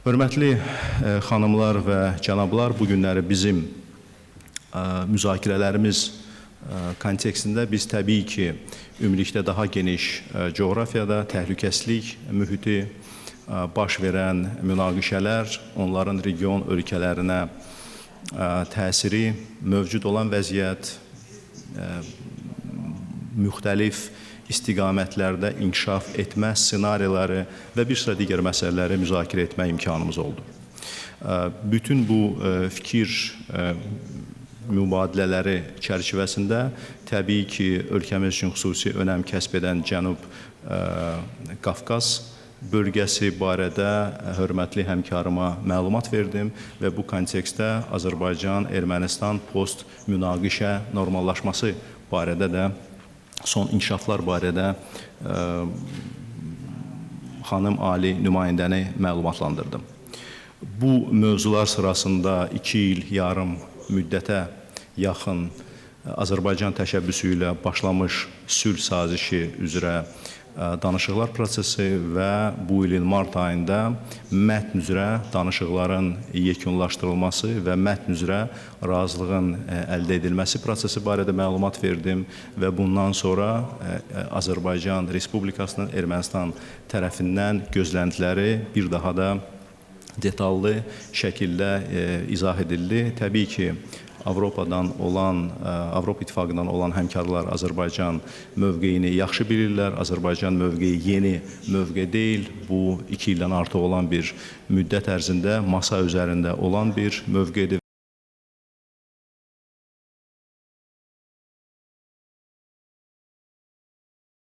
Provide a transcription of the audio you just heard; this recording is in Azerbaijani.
Hörmətli xanımlar və cənablar, bu günləri bizim müzakirələrimiz kontekstində biz təbii ki, ümumilikdə daha geniş coğrafiyada təhlükəsizlik mühiti, baş verən münaqişələr, onların region ölkələrinə təsiri, mövcud olan vəziyyət, müxtəlif istiqamətlərdə inkişaf etmə ssenariləri və bir sıra digər məsələləri müzakirə etmə imkanımız oldu. Bütün bu fikir mübadilələri çərçivəsində təbii ki, ölkəmiz üçün xüsusi önəm kəsb edən Cənub Qafqaz bölgəsi barədə hörmətli həmkarıma məlumat verdim və bu kontekstdə Azərbaycan-Ermənistan post-münaqişə normallaşması barədə də son inkişaflar barədə xanım ali nümayəndəni məlumatlandırdım. Bu mövzular sırasında 2 il yarım müddətə yaxın Azərbaycan təşəbbüsü ilə başlamış sülh sazişi üzrə danışıqlar prosesi və bu ilin mart ayında mətn üzrə danışıqların yekunlaşdırılması və mətn üzrə razılığın əldə edilməsi prosesi barədə məlumat verdim və bundan sonra Azərbaycan Respublikasının Ermənistan tərəfindən gözləntiləri bir daha da detallı şəkildə izah edildi. Təbii ki, Avropa İttifaqından olan həmkarlar Azərbaycan mövqeyini yaxşı bilirlər. Azərbaycan mövqeyi yeni mövqe deyil. Bu 2 ildən artıq olan bir müddət ərzində masa üzərində olan bir mövqedir